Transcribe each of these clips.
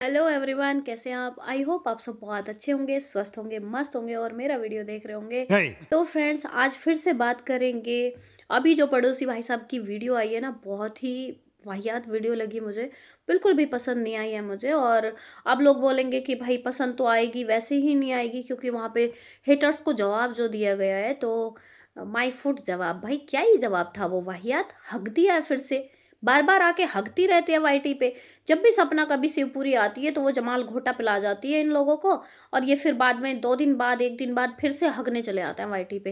Hello everyone, कैसे हैं आप? आई होप आप सब बहुत अच्छे होंगे, स्वस्थ होंगे, मस्त होंगे और मेरा वीडियो देख रहे होंगे। तो फ्रेंड्स, आज फिर से बात करेंगे। अभी जो पड़ोसी भाई साहब की वीडियो आई है ना, बहुत ही वाहियात वीडियो लगी मुझे। बिल्कुल भी पसंद नहीं आई है मुझे। और अब लोग बोलेंगे कि भाई पसंद तो आएगी, वैसे ही नहीं आएगी, क्योंकि वहाँ पे हेटर्स को जवाब जो दिया गया है, तो माई फुट जवाब। भाई क्या ही जवाब था वो, वाहियात हक दिया है फिर से। बार बार आके हकती रहती है वाईटी पे। जब भी सपना कभी शिवपुरी आती है तो वो जमाल घोटा पिला जाती है इन लोगों को। और ये फिर बाद में 2 दिन बाद, 1 दिन बाद फिर से हगने चले आते हैं वाईटी पे।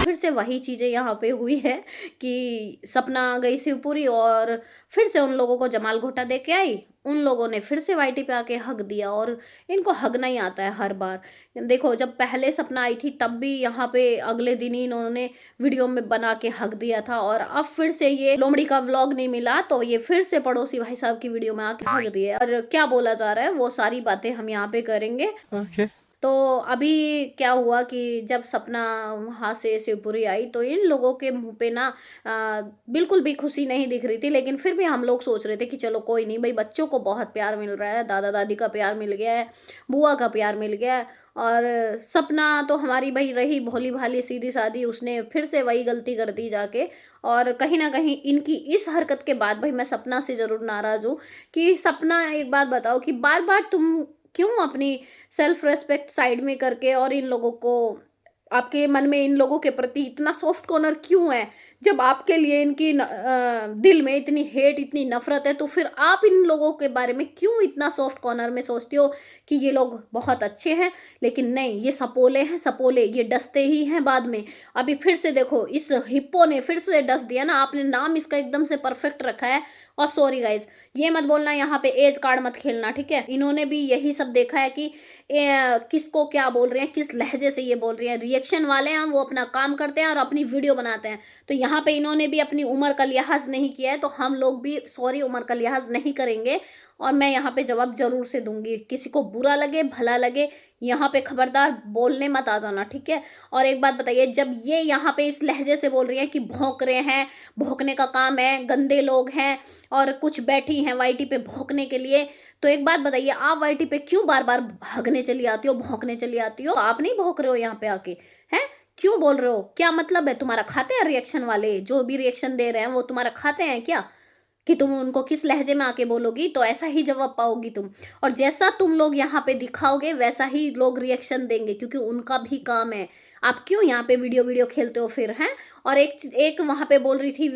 फिर से वही चीजें यहाँ पे हुई है कि सपना आ गई शिवपुरी और फिर से उन लोगों को जमाल घोटा दे के आई। उन लोगों ने फिर से वाईटी पे आके हक दिया और इनको हगना ही आता है हर बार। देखो, जब पहले सपना आई थी तब भी यहाँ पे अगले दिन ही इन्होंने वीडियो में बना के हक दिया था, और अब फिर से ये लोमड़ी का व्लॉग नहीं मिला तो ये फिर से पड़ोसी भाई साहब की वीडियो में आके हक दिए। और क्या बोला जा रहा है वो सारी बातें हम यहाँ पे करेंगे। तो अभी क्या हुआ कि जब सपना वहां से शिवपुरी आई तो इन लोगों के मुंह पे ना बिल्कुल भी खुशी नहीं दिख रही थी। लेकिन फिर भी हम लोग सोच रहे थे कि चलो कोई नहीं भाई, बच्चों को बहुत प्यार मिल रहा है, दादा दादी का प्यार मिल गया है, बुआ का प्यार मिल गया है। और सपना तो हमारी भाई रही भोली भाली सीधी सादी, उसने फिर से वही गलती कर दी जाके। और कहीं ना कहीं इनकी इस हरकत के बाद भाई मैं सपना से जरूर नाराज हूँ कि सपना, एक बात बताओ कि बार बार तुम क्यों अपनी सेल्फ रेस्पेक्ट साइड में करके और इन लोगों को, आपके मन में इन लोगों के प्रति इतना सॉफ्ट कॉर्नर क्यों है? जब आपके लिए इनकी दिल में इतनी हेट, इतनी नफरत है, तो फिर आप इन लोगों के बारे में क्यों इतना सॉफ्ट कॉर्नर में सोचते हो कि ये लोग बहुत अच्छे हैं? लेकिन नहीं, ये सपोले हैं, सपोले ये डसते ही हैं बाद में। अभी फिर से देखो, इस हिप्पो ने फिर से डस दिया ना। आपने नाम इसका एकदम से परफेक्ट रखा है। और सॉरी गाइज, ये मत बोलना यहाँ पे एज कार्ड मत खेलना, ठीक है? इन्होंने भी यही सब देखा है कि किसको क्या बोल रहे हैं, किस लहजे से ये बोल रहे हैं। रिएक्शन वाले हैं, वो अपना काम करते हैं और अपनी वीडियो बनाते हैं। तो यहाँ पे इन्होंने भी अपनी उम्र का लिहाज नहीं किया है, तो हम लोग भी सॉरी उम्र का लिहाज नहीं करेंगे। और मैं यहाँ पे जवाब जरूर से दूंगी, किसी को बुरा लगे भला लगे, यहाँ पे खबरदार बोलने मत आ जाना, ठीक है? और एक बात बताइए, जब ये यहाँ पे इस लहजे से बोल रही है कि भौंक रहे हैं, भौंकने का काम है, गंदे लोग हैं और कुछ बैठी हैं वाईटी पे भौंकने के लिए, तो एक बात बताइए, आप वाईटी पे क्यों बार बार हगने चली आती हो, भौंकने चली आती हो? आप नहीं भौंक रहे हो यहाँ पे आके? हैं? क्यों बोल रहे हो? क्या मतलब है तुम्हारा? खाते हैं रिएक्शन वाले? जो भी रिएक्शन दे रहे हैं वो तुम्हारा खाते हैं क्या? कि तुम उनको किस लहजे में आके बोलोगी तो ऐसा ही जवाब पाओगी तुम। और जैसा तुम लोग यहाँ पे दिखाओगे वैसा ही लोग रिएक्शन देंगे, क्योंकि उनका भी काम है। आप क्यों यहाँ पे वीडियो वीडियो खेलते हो फिर, हैं? और एक एक वहां पे बोल रही थी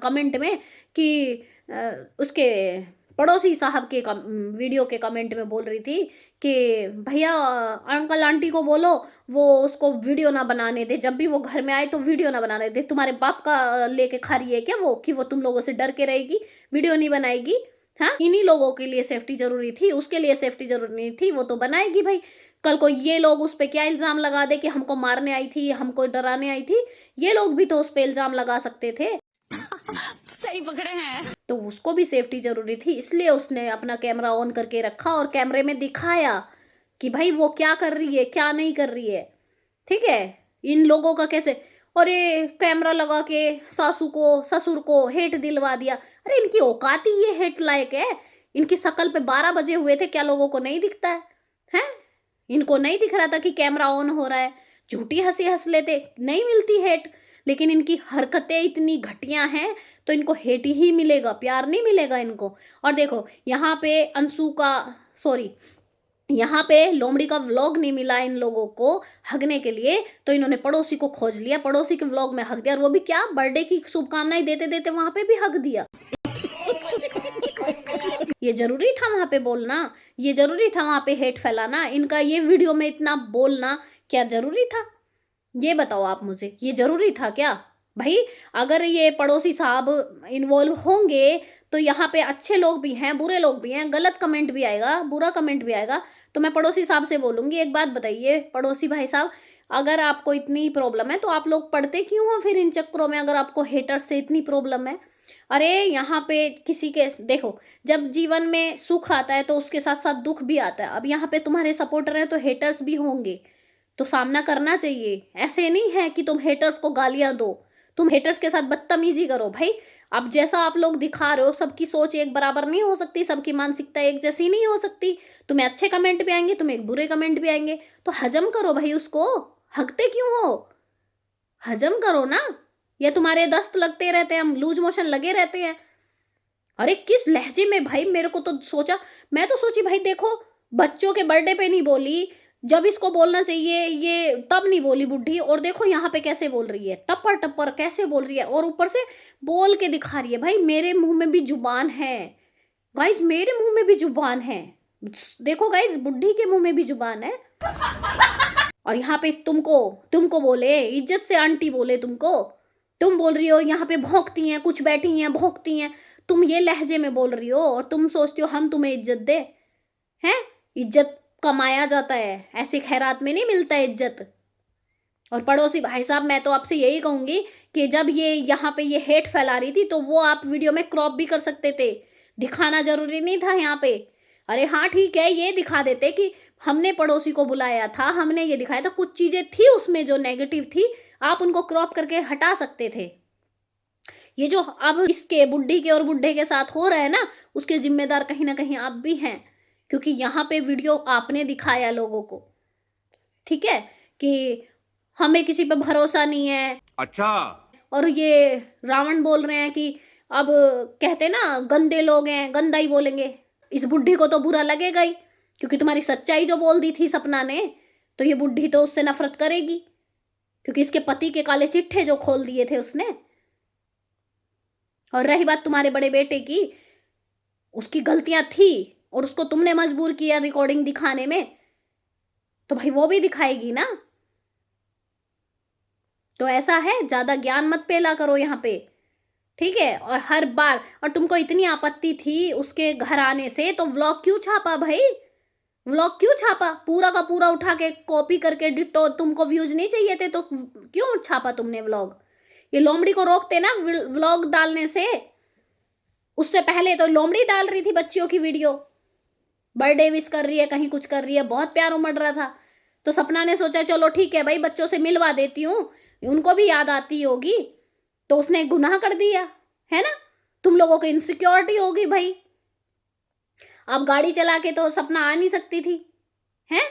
कमेंट में कि उसके पड़ोसी साहब के वीडियो के कमेंट में बोल रही थी कि भैया अंकल आंटी को बोलो वो उसको वीडियो ना बनाने दे, जब भी वो घर में आए तो वीडियो ना बनाने दे। तुम्हारे बाप का लेके खा रही है क्या वो, कि वो तुम लोगों से डर के रहेगी, वीडियो नहीं बनाएगी? हाँ, इन्हीं लोगों के लिए सेफ्टी जरूरी थी, उसके लिए सेफ्टी जरूरी नहीं थी, वो तो बनाएगी भाई। कल को ये लोग उस पर क्या इल्जाम लगा दे कि हमको मारने आई थी, हमको डराने आई थी, ये लोग भी तो उस पर इल्जाम लगा सकते थे। सही पकड़े हैं। तो उसको भी सेफ्टी जरूरी थी, इसलिए उसने अपना कैमरा ऑन करके रखा और कैमरे में दिखाया कि भाई वो क्या कर रही है, क्या नहीं कर रही है। ठीक है? इन लोगों का कैसे, अरे कैमरा लगा के सासू को ससुर को हेट दिलवा दिया। अरे इनकी औकात ही ये हेट लायक है? इनकी शकल पे 12 बजे हुए थे, क्या लोगों को नहीं दिखता है? हैं? इनको नहीं दिख रहा था कि कैमरा ऑन हो रहा है? झूठी हंसी हंस लेते, नहीं मिलती हेट। लेकिन इनकी हरकतें इतनी घटिया हैं तो इनको हेट ही मिलेगा, प्यार नहीं मिलेगा इनको। और देखो यहाँ पे अंशु का, सॉरी, यहाँ पे लोमड़ी का व्लॉग नहीं मिला इन लोगों को हगने के लिए, तो इन्होंने पड़ोसी को खोज लिया, पड़ोसी के व्लॉग में हग दिया। और वो भी क्या, बर्थडे की शुभकामनाएं देते देते वहां पे भी हग दिया। ये जरूरी था वहां पे बोलना? ये जरूरी था वहां पे हेट फैलाना? इनका ये वीडियो में इतना बोलना क्या जरूरी था? ये बताओ आप मुझे, ये जरूरी था क्या भाई? अगर ये पड़ोसी साहब इन्वॉल्व होंगे तो यहाँ पे अच्छे लोग भी हैं, बुरे लोग भी हैं, गलत कमेंट भी आएगा, बुरा कमेंट भी आएगा। तो मैं पड़ोसी साहब से बोलूंगी, एक बात बताइए पड़ोसी भाई साहब, अगर आपको इतनी प्रॉब्लम है तो आप लोग पढ़ते क्यों हो फिर इन चक्करों में, अगर आपको हेटर से इतनी प्रॉब्लम है? अरे यहाँ पे किसी के, देखो, जब जीवन में सुख आता है तो उसके साथ साथ दुख भी आता है। अब यहाँ पे तुम्हारे सपोर्टर हैं तो हेटर्स भी होंगे, तो सामना करना चाहिए। ऐसे नहीं है कि तुम हेटर्स को गालियां दो, तुम हेटर्स के साथ बदतमीजी करो भाई। अब जैसा आप लोग दिखा रहे हो, सबकी सोच एक बराबर नहीं हो सकती, सबकी मानसिकता एक जैसी नहीं हो सकती। तुम्हें अच्छे कमेंट भी आएंगे, तुम्हें बुरे कमेंट भी आएंगे, तो हजम करो भाई उसको। हकते क्यों हो? हजम करो ना। या तुम्हारे दस्त लगते रहते हैं, लूज मोशन लगे रहते हैं? अरे किस लहजे में भाई, मेरे को तो सोचा, मैं तो सोची भाई देखो, बच्चों के बर्थडे पे नहीं बोली, जब इसको बोलना चाहिए ये तब नहीं बोली बुढ़ी, और देखो यहाँ पे कैसे बोल रही है, टप्पर टप्पर कैसे बोल रही है, और ऊपर से बोल के दिखा रही है। भाई मेरे मुंह में भी जुबान है गाइस, मेरे मुंह में भी जुबान है। देखो गाइस, बुढ़ी के मुंह में भी जुबान है। और यहाँ पे तुमको तुमको बोले, इज्जत से आंटी बोले तुमको, तुम बोल रही हो यहाँ पे भौंकती हैं, कुछ बैठी हैं भौंकती हैं, तुम ये लहजे में बोल रही हो, और तुम सोचती हो हम तुम्हें इज्जत दे? हैं? इज्जत कमाया जाता है, ऐसे खैरात में नहीं मिलता है इज्जत। और पड़ोसी भाई साहब, मैं तो आपसे यही कहूंगी कि जब ये यहाँ पे ये हेट फैला रही थी, तो वो आप वीडियो में क्रॉप भी कर सकते थे, दिखाना जरूरी नहीं था यहाँ पे। अरे हाँ ठीक है, ये दिखा देते कि हमने पड़ोसी को बुलाया था, हमने ये दिखाया था, कुछ चीजें थी उसमें जो नेगेटिव थी, आप उनको क्रॉप करके हटा सकते थे। ये जो अब इसके बुढ़ी के और बुढ़े के साथ हो रहा है ना, उसके जिम्मेदार कहीं ना कहीं आप भी हैं, क्योंकि यहाँ पे वीडियो आपने दिखाया लोगों को, ठीक है, कि हमें किसी पे भरोसा नहीं है। अच्छा। और ये रावण बोल रहे हैं कि अब कहते ना गंदे लोग हैं, गंदा ही बोलेंगे। इस बुढ़ी को तो बुरा लगेगा ही, क्योंकि तुम्हारी सच्चाई जो बोल दी थी सपना ने, तो ये बुढ़ी तो उससे नफरत करेगी, क्योंकि इसके पति के काले चिट्ठे जो खोल दिए थे उसने। और रही बात तुम्हारे बड़े बेटे की, उसकी गलतियां थी और उसको तुमने मजबूर किया रिकॉर्डिंग दिखाने में, तो भाई वो भी दिखाएगी ना। तो ऐसा है, ज्यादा ज्ञान मत पेला करो यहाँ पे, ठीक है। और हर बार, और तुमको इतनी आपत्ति थी उसके घर आने से, तो व्लॉग क्यों छापा भाई? व्लॉग क्यों छापा? पूरा का पूरा उठा के कॉपी करके डिट्टो, तुमको व्यूज नहीं चाहिए थे तो क्यों छापा तुमने व्लॉग? ये लोमड़ी को रोकते ना व्लॉग डालने से। उससे पहले तो लोमड़ी डाल रही थी बच्चियों की वीडियो, बर्थडे विश कर रही है, कहीं कुछ कर रही है, बहुत प्यार उमड़ रहा था। तो सपना ने सोचा चलो ठीक है भाई, बच्चों से मिलवा देती हूँ, उनको भी याद आती होगी, तो उसने गुनाह कर दिया है ना। तुम लोगों को इनसिक्योरिटी होगी भाई। अब गाड़ी चला के तो सपना आ नहीं सकती थी, हैं?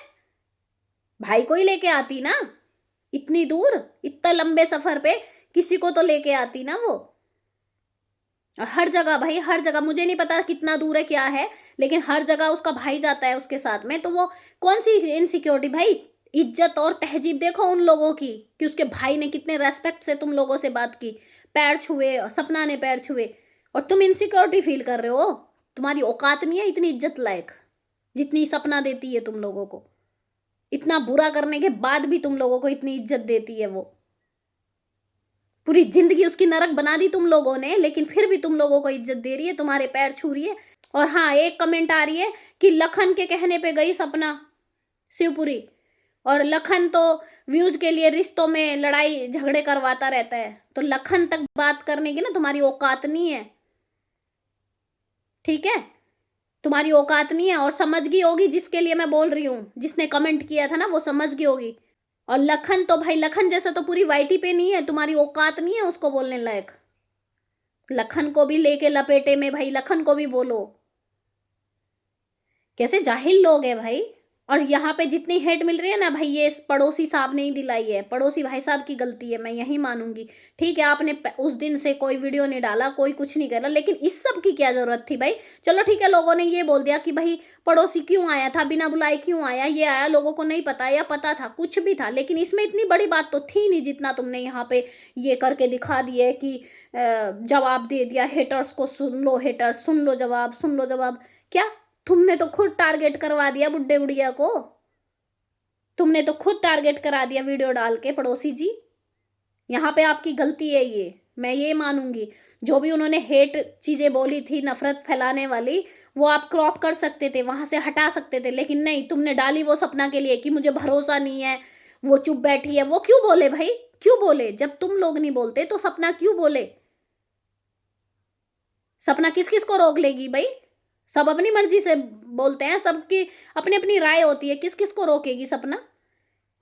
भाई को ही लेके आती ना, इतनी दूर, इतना लंबे सफर पे किसी को तो लेके आती ना वो। और हर जगह भाई, हर जगह, मुझे नहीं पता कितना दूर है क्या है, लेकिन हर जगह उसका भाई जाता है उसके साथ में, तो वो कौन सी इनसिक्योरिटी भाई? इज्जत और तहजीब देखो उन लोगों की, कि उसके भाई ने कितने रेस्पेक्ट से तुम लोगों से बात की, पैर छुए, सपना ने पैर छुए, और तुम इनसिक्योरिटी फील कर रहे हो। तुम्हारी औकात नहीं है इतनी इज्जत लायक, जितनी सपना देती है तुम लोगों को। इतना बुरा करने के बाद भी तुम लोगों को इतनी इज्जत देती है वो। पूरी जिंदगी उसकी नरक बना दी तुम लोगों ने, लेकिन फिर भी तुम लोगों को इज्जत दे रही है, तुम्हारे पैर छू रही है। और हाँ, एक कमेंट आ रही है कि लखन के कहने पे गई सपना शिवपुरी, और लखन तो व्यूज के लिए रिश्तों में लड़ाई झगड़े करवाता रहता है, तो लखन तक बात करने की ना तुम्हारी औकात नहीं है, ठीक है? तुम्हारी औकात नहीं है। और समझ गई होगी जिसके लिए मैं बोल रही हूँ, जिसने कमेंट किया था ना, वो समझ गई होगी। और लखन तो भाई, लखन जैसा तो पूरी वाईटी पे नहीं है, तुम्हारी औकात नहीं है उसको बोलने लायक। लखन को भी लेके लपेटे में भाई, लखन को भी बोलो। कैसे जाहिल लोग हैं भाई। और यहाँ पे जितनी हेट मिल रही है ना भाई, ये पड़ोसी साहब ने ही दिलाई है, पड़ोसी भाई साहब की गलती है, मैं यही मानूंगी। ठीक है, आपने उस दिन से कोई वीडियो नहीं डाला, कोई कुछ नहीं करा, लेकिन इस सब की क्या जरूरत थी भाई? चलो ठीक है, लोगों ने ये बोल दिया कि भाई पड़ोसी क्यों आया था, बिना बुलाए क्यों आया, ये आया, लोगों को नहीं पता या पता था, कुछ भी था, लेकिन इसमें इतनी बड़ी बात तो थी नहीं जितना तुमने यहाँ पे ये करके दिखा दिया कि जवाब दे दिया हेटर्स को। सुन लो हेटर्स, सुन लो जवाब, सुन लो जवाब। क्या तुमने तो खुद टारगेट करवा दिया बुड्ढे बुढ़िया को, तुमने तो खुद टारगेट करा दिया वीडियो डाल के। पड़ोसी जी, यहाँ पे आपकी गलती है, ये मैं ये मानूंगी। जो भी उन्होंने हेट चीजें बोली थी, नफरत फैलाने वाली, वो आप क्रॉप कर सकते थे, वहां से हटा सकते थे, लेकिन नहीं, तुमने डाली वो सपना के लिए कि मुझे भरोसा नहीं है, वो चुप बैठी है। वो क्यों बोले भाई, क्यों बोले? जब तुम लोग नहीं बोलते तो सपना क्यों बोले? सपना किस किस को रोक लेगी भाई? सब अपनी मर्जी से बोलते हैं, सबकी अपनी अपनी राय होती है, किस किस को रोकेगी सपना?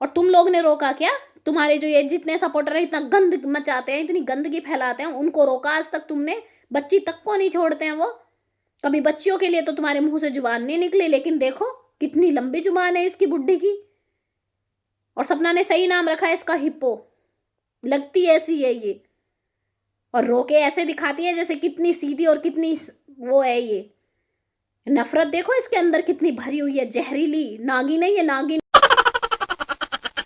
और तुम लोग ने रोका क्या? तुम्हारे जो ये जितने सपोर्टर हैं इतना गंद मचाते हैं, इतनी गंदगी फैलाते हैं, उनको रोका आज तक तुमने? बच्ची तक को नहीं छोड़ते हैं वो। कभी बच्चियों के लिए तो तुम्हारे मुंह से जुबान नहीं निकली, लेकिन देखो कितनी लंबी जुबान है इसकी बुड्ढी की। और सपना ने सही नाम रखा है इसका, हिप्पो। लगती ऐसी है ये, और रोके ऐसे दिखाती है जैसे कितनी सीधी और कितनी वो है ये। नफरत देखो इसके अंदर कितनी भरी हुई है, जहरीली। नागिन है ये, नागिन।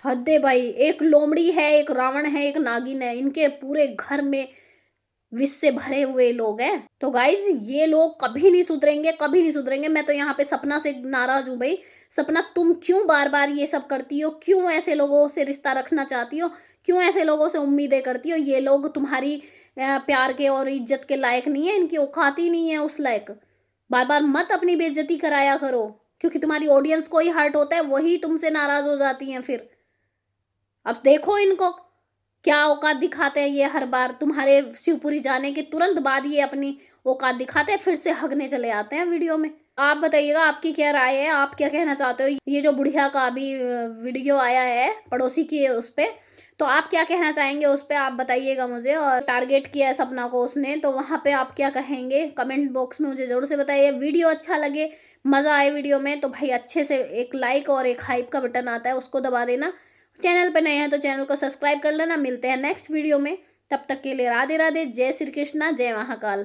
हद है भाई, एक लोमड़ी है, एक रावण है, एक नागिन है, इनके पूरे घर में विष से भरे हुए लोग हैं। तो गाइज ये लोग कभी नहीं सुधरेंगे, कभी नहीं सुधरेंगे। मैं तो यहाँ पे सपना से नाराज हूँ भाई। सपना, तुम क्यों बार बार ये सब करती हो? क्यों ऐसे लोगों से रिश्ता रखना चाहती हो? क्यों ऐसे लोगों से उम्मीदें करती हो? ये लोग तुम्हारी प्यार के और इज्जत के लायक नहीं है, इनकी औकात ही नहीं है उस लायक। बार बार मत अपनी बेइज्जती कराया करो, क्योंकि तुम्हारी ऑडियंस को ही हर्ट होता है, वही तुमसे नाराज हो जाती हैं फिर। अब देखो इनको क्या औकात दिखाते हैं ये। हर बार तुम्हारे शिवपुरी जाने के तुरंत बाद ये अपनी औकात दिखाते हैं, फिर से हगने चले आते हैं वीडियो में। आप बताइएगा आपकी क्या राय है, आप क्या कहना चाहते हो? ये जो बुढ़िया का अभी वीडियो आया है पड़ोसी की उस पे, तो आप क्या कहना चाहेंगे उस पे? आप बताइएगा मुझे। और टारगेट किया है सपना को उसने, तो वहां पे आप क्या कहेंगे? कमेंट बॉक्स में मुझे जरूर से बताइए। वीडियो अच्छा लगे, मजा आए वीडियो में, तो भाई अच्छे से एक लाइक और एक हाइप का बटन आता है, उसको दबा देना। चैनल पे नए हैं तो चैनल को सब्सक्राइब कर लेना। मिलते हैं नेक्स्ट वीडियो में, तब तक के लिए राधे राधे, जय श्री कृष्णा, जय महाकाल।